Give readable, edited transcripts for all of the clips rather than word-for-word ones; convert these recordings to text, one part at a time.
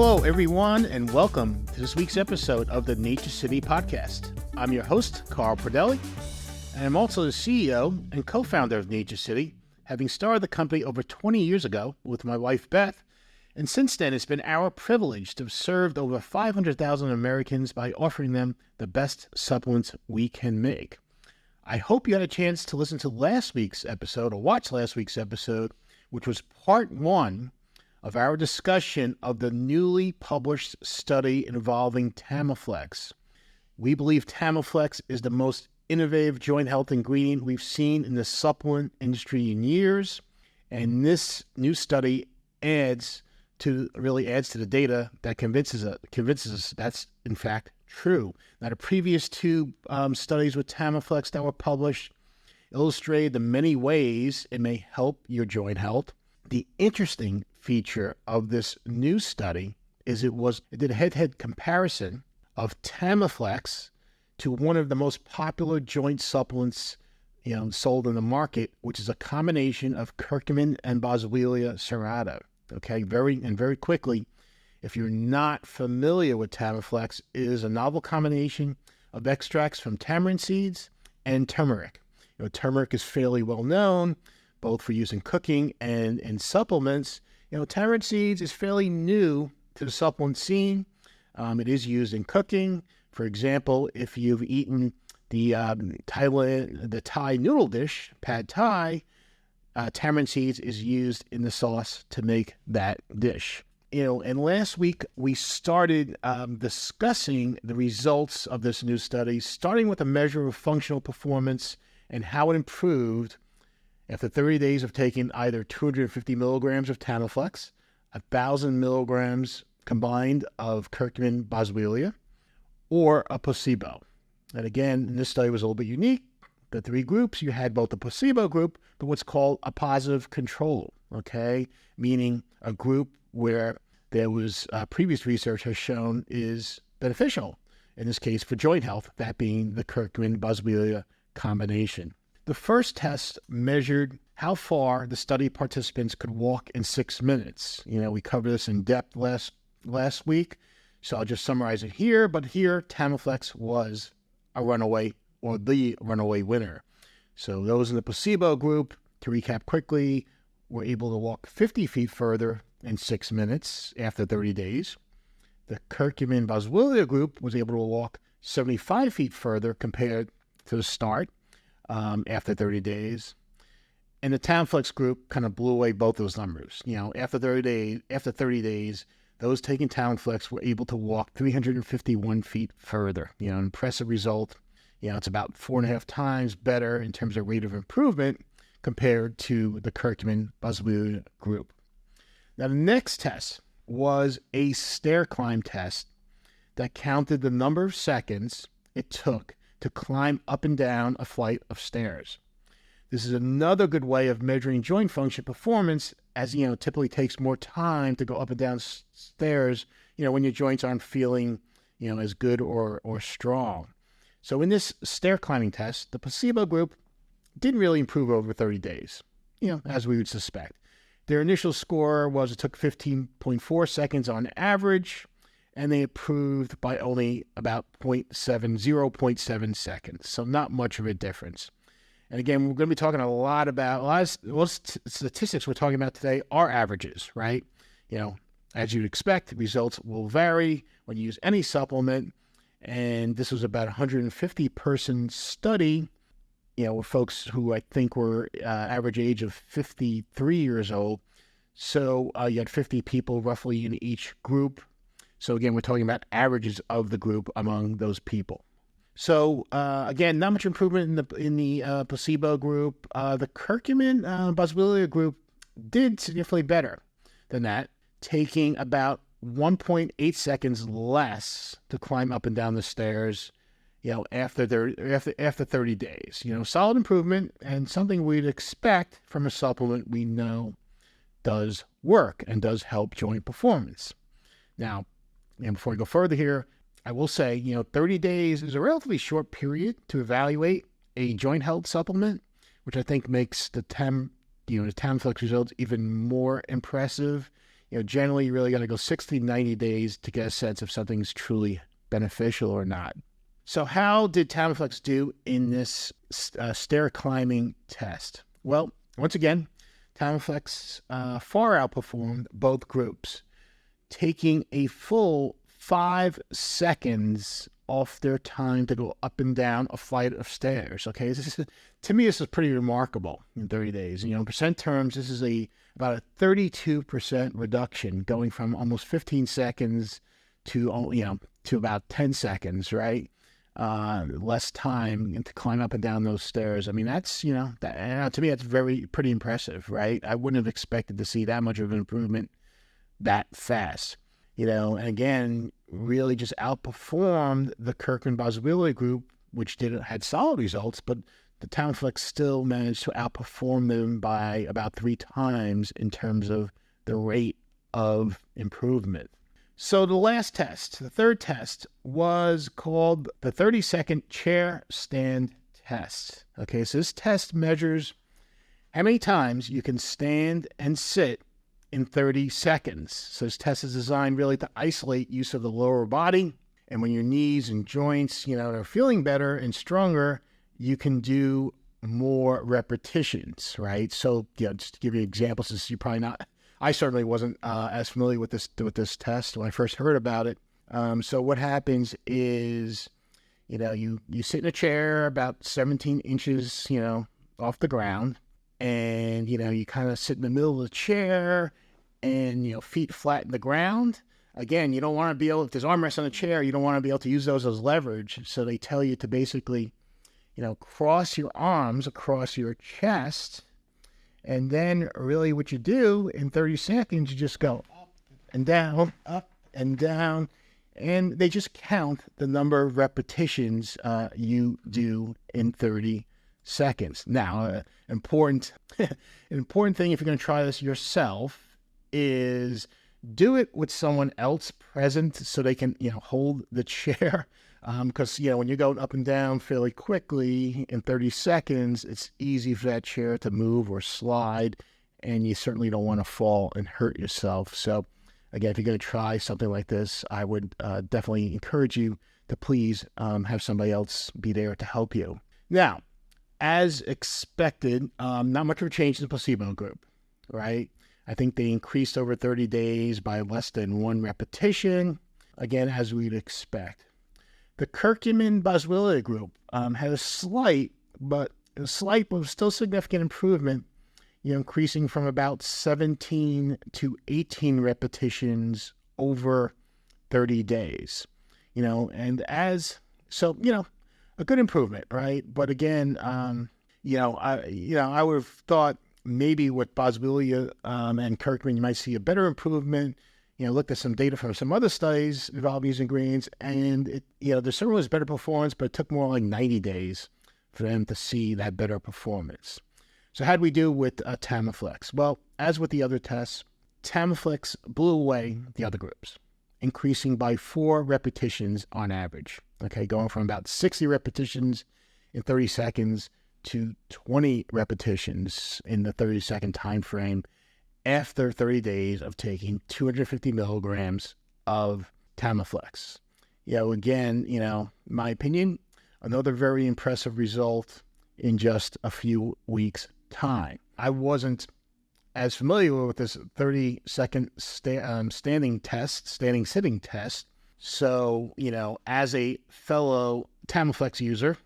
Hello, everyone, and welcome to this week's episode of the Nature City podcast. I'm your host, Carl Pradelli, and I'm also the CEO and co-founder of Nature City, having started the company over 20 years ago with my wife, Beth, and since then it's been our privilege to have served over 500,000 Americans by offering them the best supplements we can make. I hope you had a chance to listen to last week's episode or watch last week's episode, which was part one of our discussion of the newly published study involving TamaFlex. We believe TamaFlex is the most innovative joint health ingredient we've seen in the supplement industry in years, and this new study adds to the data that convinces us that's in fact true. Now, the previous two studies with TamaFlex that were published illustrated the many ways it may help your joint health. The interesting feature of this new study is it did a head-to-head comparison of TamaFlex to one of the most popular joint supplements sold in the market, which is a combination of curcumin and boswellia serrata. Okay, very quickly, if you're not familiar with TamaFlex, it is a novel combination of extracts from tamarind seeds and turmeric. Turmeric is fairly well known, both for use in cooking and in supplements. Tamarind seeds is fairly new to the supplement scene. It is used in cooking. For example, if you've eaten the Thai noodle dish, pad Thai, tamarind seeds is used in the sauce to make that dish. And last week we started discussing the results of this new study, starting with a measure of functional performance and how it improved after 30 days of taking either 250 milligrams of TamaFlex, 1,000 milligrams combined of curcumin boswellia, or a placebo. And again, this study was a little bit unique. The three groups, you had both the placebo group, but what's called a positive control, okay? Meaning a group where there was previous research has shown is beneficial, in this case for joint health, that being the curcumin boswellia combination. The first test measured how far the study participants could walk in 6 minutes. We covered this in depth last week, so I'll just summarize it here. But here, TamaFlex was a runaway or the runaway winner. So those in the placebo group, to recap quickly, were able to walk 50 feet further in 6 minutes after 30 days. The curcumin boswellia group was able to walk 75 feet further compared to the start after 30 days. And the TamaFlex group kind of blew away both those numbers. After 30 days, those taking TamaFlex were able to walk 351 feet further. An impressive result. It's about 4.5 times better in terms of rate of improvement compared to the curcumin boswellia group. Now, the next test was a stair climb test that counted the number of seconds it took to climb up and down a flight of stairs. This is another good way of measuring joint function performance, as it typically takes more time to go up and down stairs, when your joints aren't feeling, as good or strong. So in this stair climbing test, the placebo group didn't really improve over 30 days, as we would suspect. Their initial score was it took 15.4 seconds on average, and they improved by only about 0.7 seconds. So not much of a difference. And again, we're going to be talking a lot of statistics we're talking about today are averages, right? As you'd expect, results will vary when you use any supplement. And this was about a 150-person study, with folks who I think were average age of 53 years old. So you had 50 people roughly in each group. So again, we're talking about averages of the group among those people. So again, not much improvement in the placebo group. The curcumin boswellia group did significantly better than that, taking about 1.8 seconds less to climb up and down the stairs, after 30 days. Solid improvement and something we'd expect from a supplement we know does work and does help joint performance. Now, and before I go further here, I will say, 30 days is a relatively short period to evaluate a joint health supplement, which I think makes the TamaFlex results even more impressive. generally you really got to go 60, 90 days to get a sense if something's truly beneficial or not. So how did TamaFlex do in this stair climbing test? Well, once again, TamaFlex far outperformed both groups, taking a full 5 seconds off their time to go up and down a flight of stairs. Okay, to me, this is pretty remarkable in 30 days. In percent terms, this is about a 32% reduction, going from almost 15 seconds to about 10 seconds, right? Less time to climb up and down those stairs. I mean, that's, to me, that's pretty impressive, right? I wouldn't have expected to see that much of an improvement that fast. And again, really just outperformed the curcumin boswellia group, which had solid results, but the TamaFlex still managed to outperform them by about 3 times in terms of the rate of improvement. So the last test, the third test, was called the 30-second chair stand test. Okay, so this test measures how many times you can stand and sit in 30 seconds. So this test is designed really to isolate use of the lower body. And when your knees and joints, are feeling better and stronger, you can do more repetitions, right? So, just to give you examples, this you probably not. I certainly wasn't as familiar with this test when I first heard about it. So what happens is, you sit in a chair about 17 inches, off the ground, and you kind of sit in the middle of the chair, and feet flat in the ground. Again, you don't want to be able, if there's armrests on the chair, you don't want to be able to use those as leverage. So they tell you to basically, cross your arms across your chest. And then really what you do in 30 seconds, you just go up and down, and they just count the number of repetitions you do in 30 seconds. Now, an important thing if you're going to try this yourself is do it with someone else present so they can, hold the chair. Because, when you're going up and down fairly quickly in 30 seconds, it's easy for that chair to move or slide, and you certainly don't want to fall and hurt yourself. So, again, if you're going to try something like this, I would definitely encourage you to please have somebody else be there to help you. Now, as expected, not much of a change in the placebo group, right? I think they increased over 30 days by less than 1 repetition, again, as we'd expect. The curcumin boswellia group had a slight but still significant improvement, increasing from about 17 to 18 repetitions over 30 days, and a good improvement, right? But again, I would have thought maybe with boswellia and curcumin, you might see a better improvement. Looked at some data from some other studies involving these ingredients, and there certainly was better performance, but it took more like 90 days for them to see that better performance. So how'd we do with TamaFlex? Well, as with the other tests, TamaFlex blew away the other groups, increasing by 4 repetitions on average. Okay, going from about 60 repetitions in 30 seconds to 20 repetitions in the 30-second time frame after 30 days of taking 250 milligrams of TamaFlex. Again, my opinion, another very impressive result in just a few weeks' time. I wasn't as familiar with this 30-second standing sitting test. So, as a fellow TamaFlex user,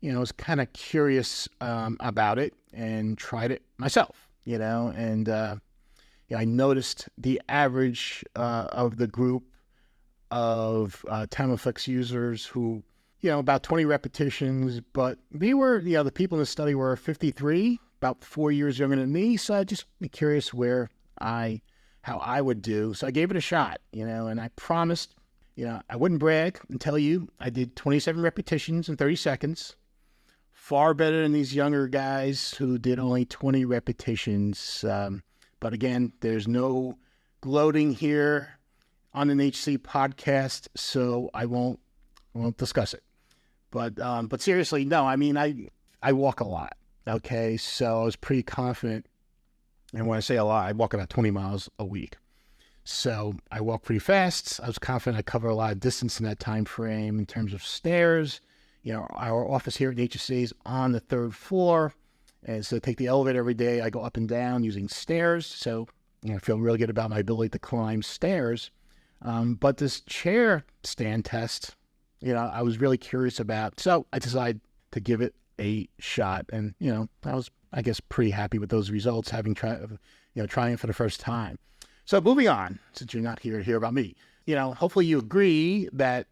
I was kind of curious about it and tried it myself, and I noticed the average of the group of TamaFlex users who, about 20 repetitions, but they were, the people in the study were 53, about 4 years younger than me. So I'd just be curious how I would do. So I gave it a shot, and I promised, I wouldn't brag and tell you I did 27 repetitions in 30 seconds. Far better than these younger guys who did only 20 repetitions. But again, there's no gloating here on an HC podcast, so I won't discuss it. But seriously, no. I mean, I walk a lot. Okay, so I was pretty confident, and when I say a lot, I walk about 20 miles a week. So I walked pretty fast. I was confident I covered a lot of distance in that time frame in terms of stairs. Our office here at HSC is on the third floor. And so I take the elevator every day. I go up and down using stairs. So I feel really good about my ability to climb stairs. But this chair stand test, I was really curious about. So I decided to give it a shot. And, I was, I guess, pretty happy with those results, having trying it for the first time. So moving on, since you're not here to hear about me, hopefully you agree that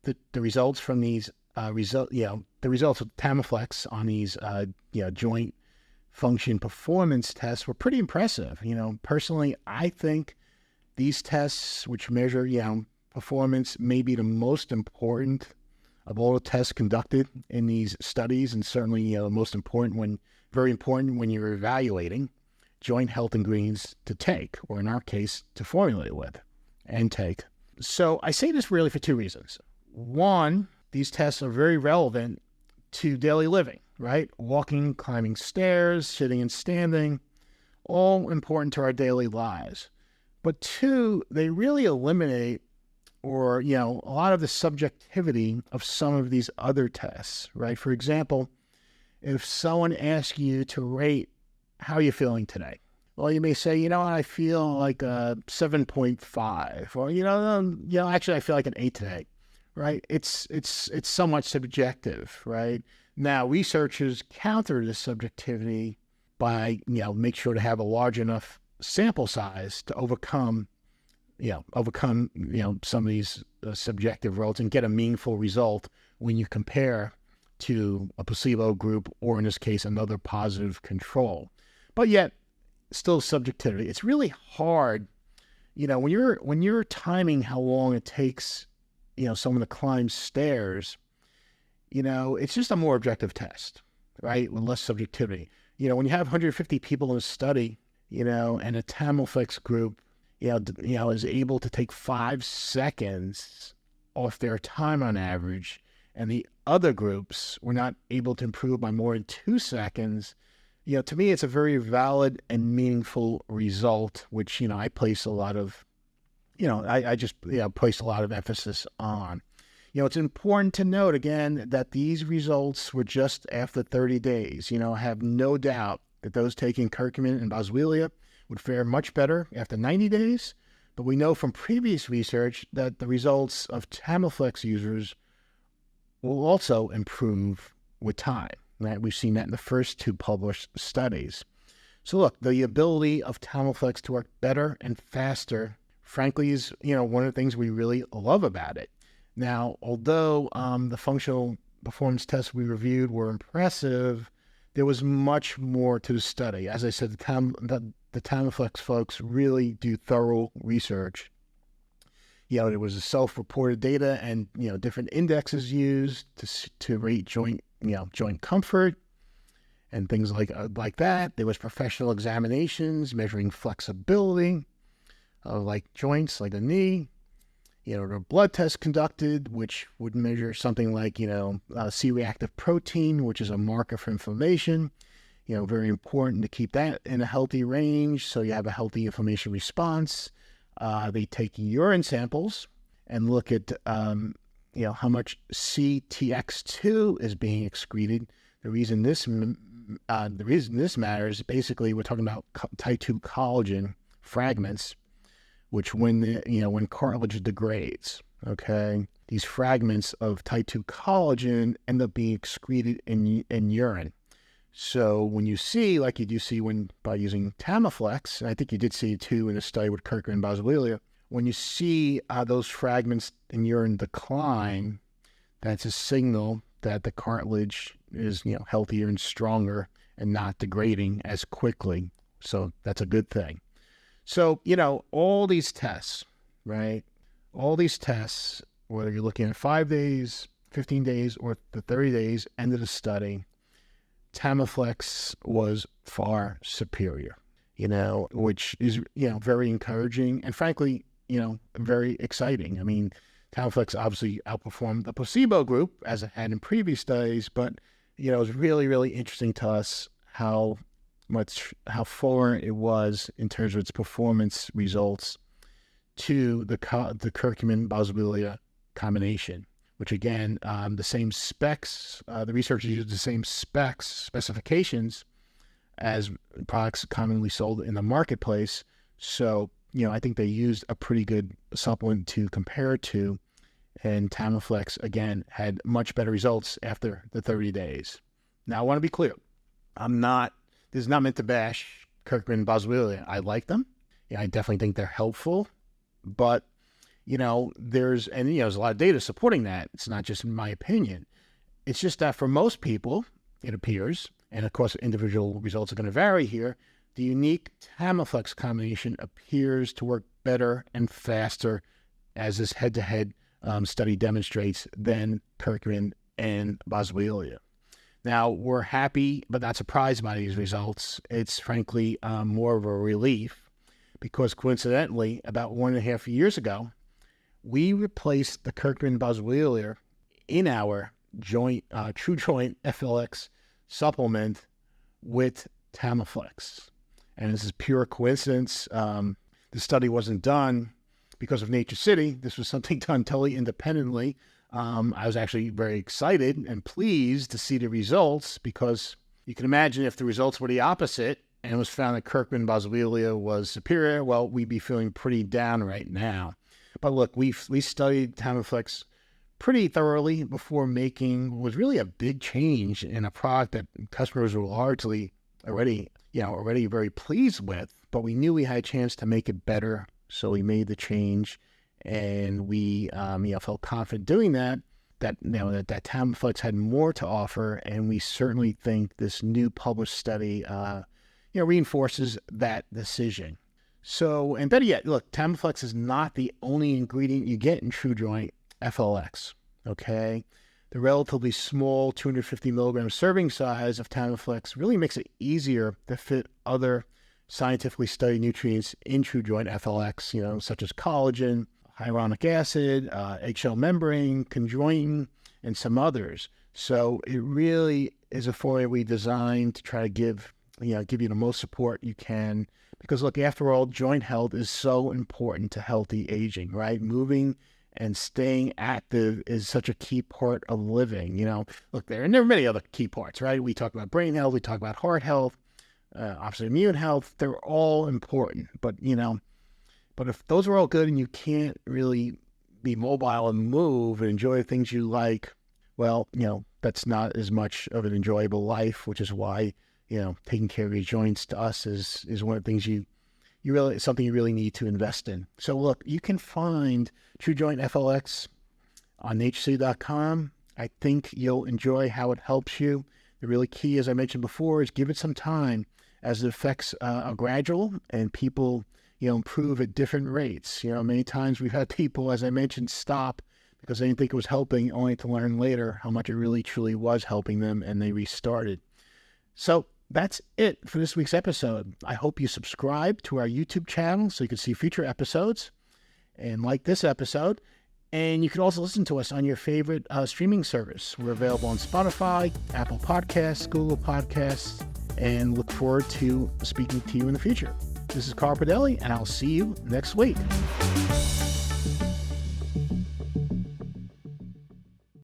the results from these the results of TamaFlex on these joint function performance tests were pretty impressive. Personally, I think these tests, which measure performance, may be the most important of all the tests conducted in these studies, and certainly very important when you're evaluating joint health ingredients to take, or in our case, to formulate with and take. So I say this really for two reasons. One, these tests are very relevant to daily living, right? Walking, climbing stairs, sitting and standing, all important to our daily lives. But two, they really eliminate a lot of the subjectivity of some of these other tests, right? For example, if someone asks you to rate how are you feeling today? Well, you may say, I feel like a 7.5, or, actually I feel like an 8 today, right? It's somewhat subjective, right? Now, researchers counter this subjectivity by, make sure to have a large enough sample size to overcome some of these subjective results and get a meaningful result when you compare to a placebo group, or in this case, another positive control. But yet, still subjectivity. It's really hard, when you're timing how long it takes, someone to climb stairs. It's just a more objective test, right? With less subjectivity. When you have 150 people in a study, and a TamaFlex group, is able to take 5 seconds off their time on average, and the other groups were not able to improve by more than 2 seconds. To me, it's a very valid and meaningful result, which, I place a lot of, I just place a lot of emphasis on. It's important to note, again, that these results were just after 30 days. I have no doubt that those taking curcumin and boswellia would fare much better after 90 days. But we know from previous research that the results of TamaFlex users will also improve with time. Right? We've seen that in the first 2 published studies. So look, the ability of TamaFlex to work better and faster, frankly, is one of the things we really love about it. Now, although the functional performance tests we reviewed were impressive, there was much more to the study. As I said, the TamaFlex folks really do thorough research. There was a self-reported data and different indexes used to rate joint comfort and things like that. There was professional examinations measuring flexibility of joints, like the knee. There were blood tests conducted, which would measure something like C-reactive protein, which is a marker for inflammation. Very important to keep that in a healthy range so you have a healthy inflammation response. They take urine samples and look at how much CTX2 is being excreted. The reason this matters, basically, we're talking about type 2 collagen fragments, which when cartilage degrades, okay, these fragments of type 2 collagen end up being excreted in urine. So when you see, like you do see by using TamaFlex, and I think you did see it too in a study with curcumin and boswellia, when you see those fragments in urine decline, that's a signal that the cartilage is healthier and stronger and not degrading as quickly. So that's a good thing. So, all these tests, right? All these tests, whether you're looking at 5 days, 15 days, or the 30 days end of the study, TamaFlex was far superior, which is, very encouraging and frankly, very exciting. I mean, TamaFlex obviously outperformed the placebo group as it had in previous studies, but, it was really, really interesting to us how far it was in terms of its performance results to the curcumin boswellia combination, which again, the same specs, the researchers used the same specifications as products commonly sold in the marketplace. So, I think they used a pretty good supplement to compare it to, and TamaFlex, again, had much better results after the 30 days. Now, I want to be clear. This is not meant to bash curcumin and boswellia. I like them. I definitely think they're helpful, but, there's a lot of data supporting that. It's not just in my opinion. It's just that for most people, it appears, and of course, individual results are going to vary here, the unique TamaFlex combination appears to work better and faster, as this head-to-head study demonstrates, than curcumin and boswellia. Now, we're happy but not surprised by these results. It's frankly more of a relief because coincidentally, about 1.5 years ago, we replaced the curcumin boswellia in our TrueJoint FLX supplement with TamaFlex. And this is pure coincidence. The study wasn't done because of Nature City. This was something done totally independently. I was actually very excited and pleased to see the results, because you can imagine if the results were the opposite and it was found that curcumin boswellia was superior, well, we'd be feeling pretty down right now. But look, we studied TamaFlex pretty thoroughly before making what was really a big change in a product that customers were largely already very pleased with, but we knew we had a chance to make it better. So we made the change, and we felt confident doing that TamaFlex had more to offer, and we certainly think this new published study reinforces that decision. So, and better yet, look, TamaFlex is not the only ingredient you get in TrueJoint FLX, okay? The relatively small 250 milligram serving size of TamaFlex really makes it easier to fit other scientifically studied nutrients in TrueJoint FLX, such as collagen, hyaluronic acid, eggshell membrane, conjoin, and some others. So it really is a formula we designed to try to give you the most support you can, because look, after all, joint health is so important to healthy aging, right? Moving and staying active is such a key part of living. Look, there are many other key parts, right? We talk about brain health, we talk about heart health, obviously immune health. They're all important, but if those are all good and you can't really be mobile and move and enjoy things you like, well, that's not as much of an enjoyable life, which is why, taking care of your joints to us is one of the things something you really need to invest in. So look, you can find TrueJoint FLX on naturecity.com. I think you'll enjoy how it helps you. The really key, as I mentioned before, is give it some time, as the effects are gradual and people, improve at different rates. Many times we've had people, as I mentioned, stop because they didn't think it was helping, only to learn later how much it really truly was helping them, and they restarted. So that's it for this week's episode. I hope you subscribe to our YouTube channel so you can see future episodes and like this episode. And you can also listen to us on your favorite streaming service. We're available on Spotify, Apple Podcasts, Google Podcasts, and look forward to speaking to you in the future. This is Carl Pradelli, and I'll see you next week.